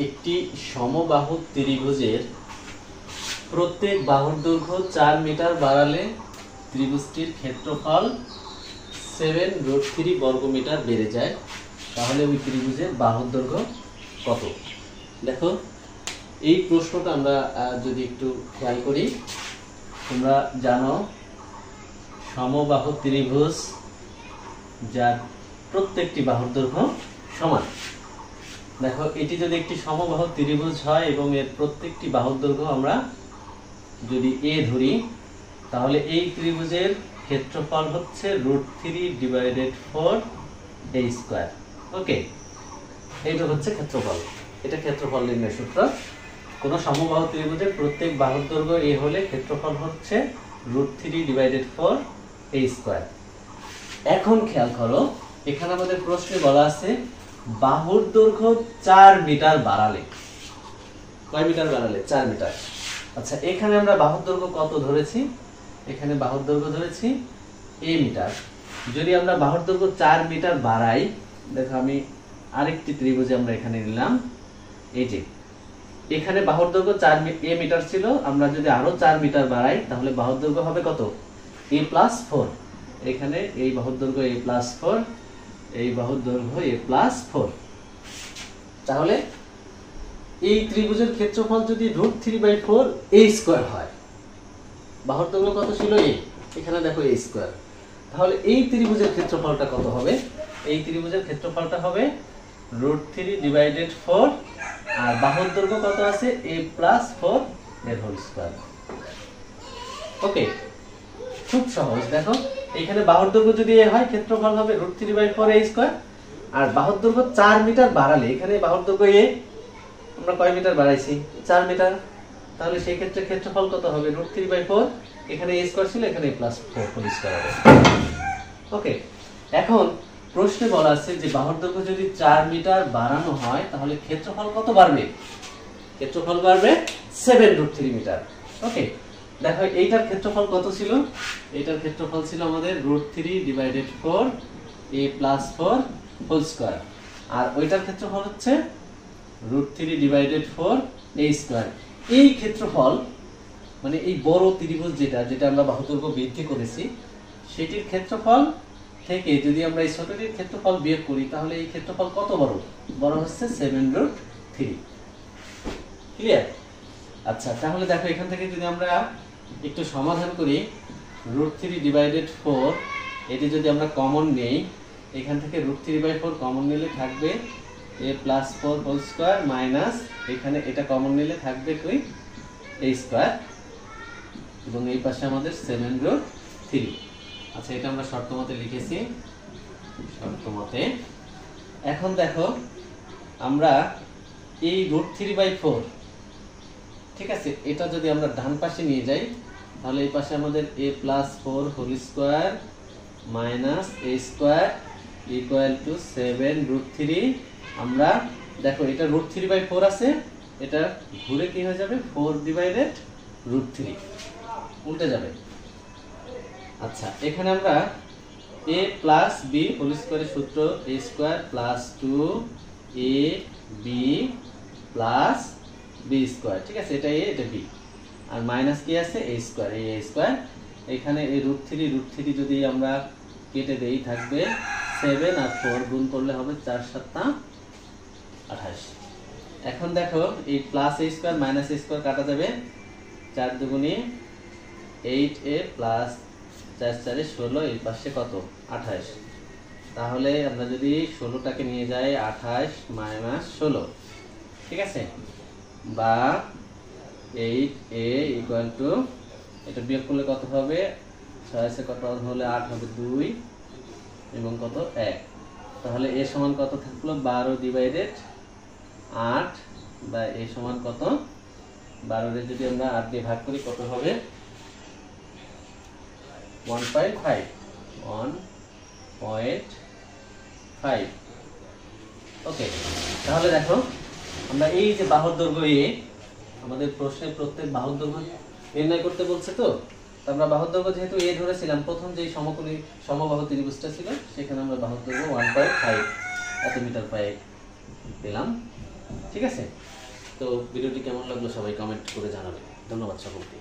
একটি সমবাহু ত্রিভুজের প্রত্যেক বাহুর দৈর্ঘ্য 4 মিটার বাড়ালে ত্রিভুজটির ক্ষেত্রফল 7√3 বর্গমিটার বেড়ে যায়, তাহলে ওই ত্রিভুজের বাহুর দৈর্ঘ্য কত? দেখো, এই প্রশ্নটা আমরা যদি একটু খেয়াল করি, তোমরা জানো সমবাহু ত্রিভুজ যার প্রত্যেকটি বাহুর দৈর্ঘ্য সমান। দেখো, এটি যদি একটি সমবাহু ত্রিভুজ হয় এবং এর প্রত্যেকটি বাহুর দৈর্ঘ্য আমরা যদি a ধরি, তাহলে এই ত্রিভুজের ক্ষেত্রফল হচ্ছে √3/4a²। ওকে, এইটা হচ্ছে ক্ষেত্রফল। এটা ক্ষেত্রফল নির্ণয় সূত্র। কোন সমবাহু ত্রিভুজের প্রত্যেক বাহুর দৈর্ঘ্য a হলে ক্ষেত্রফল হচ্ছে √3/4a²। এখন খেয়াল করো, এখানে আমাদের প্রশ্নে বলা আছে বাহুর দৈর্ঘ্য 4 মিটার বাড়ালে। কয় মিটার বাড়ালে? 4 মিটার। আচ্ছা, এখানে আমরা বাহুর দৈর্ঘ্য কত ধরেছি? এখানে বাহুর দৈর্ঘ্য ধরেছি a মিটার। যদি আমরা বাহুর দৈর্ঘ্য 4 মিটার বাড়াই, দেখো আমি আরেকটি ত্রিভুজে আমরা এখানে নিলাম, এই যে এখানে বাহুর দৈর্ঘ্য a মিটার ছিল, আমরা যদি আরো 4 মিটার বাড়াই তাহলে বাহুর দৈর্ঘ্য হবে কত? a+4। এখানে এই বাহুর দৈর্ঘ্য a+4, এই বাহুর দৈর্ঘ্য a+4। তাহলে এই ত্রিভুজের ক্ষেত্রফল যদি √3/4a² হয়, বাহুর দৈর্ঘ্য কত ছিল? a, এখানে দেখো a²। তাহলে এই ত্রিভুজের ক্ষেত্রফলটা কত হবে? এই ত্রিভুজের ক্ষেত্রফলটা হবে √3/4, আর বাহুর দৈর্ঘ্য কত আছে? a+4 এর হোল স্কয়ার। ওকে, খুব সহজ। দেখো, এখানে বাহুর দৈর্ঘ্য যদি a হয়, ক্ষেত্রফল হবে √3/4a², আর বাহুর দৈর্ঘ্য 4 মিটার বাড়ালে, এখানে বাহুর দৈর্ঘ্য a, আমরা কয় মিটার বাড়াইছি? 4 মিটার। তাহলে সেই ক্ষেত্রে ক্ষেত্রফল কত হবে? √3/4, এখানে a² ছিল, এখানে a+4 হোল স্কয়ার হবে। ওকে, এখন প্রশ্নে বলা আছে যে বাহুর দৈর্ঘ্য যদি 4 মিটার বাড়ানো হয় তাহলে ক্ষেত্রফল কত বাড়বে? ক্ষেত্রফল বাড়বে 7√3 মিটার। ওকে, দেখো এইটার ক্ষেত্রফল কত ছিল? এইটার ক্ষেত্রফল ছিল আমাদের √3/4a+4 হোল স্কয়ার, আর ওইটার ক্ষেত্রফল হচ্ছে √3/4a²। এই ক্ষেত্রফল মানে এই বড় ত্রিভুজ যেটা আমরা বাহু দৈর্ঘ্য বৃদ্ধি করেছি, সেটির ক্ষেত্রফল থেকে যদি আমরা এই ছোটটির ক্ষেত্রফল বিয়োগ করি, তাহলে এই ক্ষেত্রফল কত বড়? বড় হচ্ছে 7√3। ক্লিয়ার? আচ্ছা, তাহলে দেখো এখান থেকে যদি আমরা একটু সমাধান করি, √3/4 এটি যদি আমরা কমন নেই, এখান থেকে √3/4 কমন নিলে থাকবে a+4 হোল স্কয়ার মাইনাস, এখানে এটা কমন নিলে থাকবে কি? a², এবং এই পাশে আমাদের 7√3। আচ্ছা, এটা আমরা শর্ত মতে লিখেছি, শর্ত মতে। এখন দেখো, আমরা এই √3/4, ঠিক আছে, এটা যদি আমরা ডান পাশে নিয়ে যাই, তাহলে এই পাশে আমাদের a+4 whole square minus a² = 7√3। আমরা দেখো এটা √3/4 আছে, এটা ঘুরে কি হয়ে যাবে? 4/√3 উল্টে যাবে। আচ্ছা, এখানে আমরা a + b হোল স্কয়ারের সূত্র a² + 2ab + b², ঠিক আছে, এটা a, এটা b, আর মাইনাস কি আছে? a², এই a²। এখানে এই √3 যদি আমরা কেটে দেই, থাকবে 7 আর 4 গুণ করলে হবে 4 × 7 = 28। এখন দেখো এই +a² - a² কাটা যাবে, 4 × 2 = 8a + 4 × 4 = 16, এই পাশে কত? 28। তাহলে আমরা যদি 16টাকে নিয়ে যাই, 28 - 16, ঠিক আছে, বা 8a = এটা বিয়োগ করলে কত হবে? 6 × কত হলে 8 হবে 2, এবং কত? 1। তাহলে a সমান কত থাকলো? 12/8, বা a সমান কত? 12 এর যদি আমরা 8 দিয়ে ভাগ করি কত হবে? 1.5। ওকে, তাহলে দেখো আমরা এই যে বাহুর দৈর্ঘ্য a, আমাদের প্রশ্নে প্রত্যেক বাহুর দৈর্ঘ্য নির্ণয় করতে বলছে, তো আমরা বাহুর দৈর্ঘ্য যেহেতু a ধরেছিলাম, প্রথম যে সমবাহু ত্রিভুজটা ছিল সেখানে আমরা বাহুর দৈর্ঘ্য 1.5 এত মিটার পাই পেলাম। ঠিক আছে? তো ভিডিওটি কেমন লাগলো সবাই কমেন্ট করে জানাবেন। ধন্যবাদ সকলকে।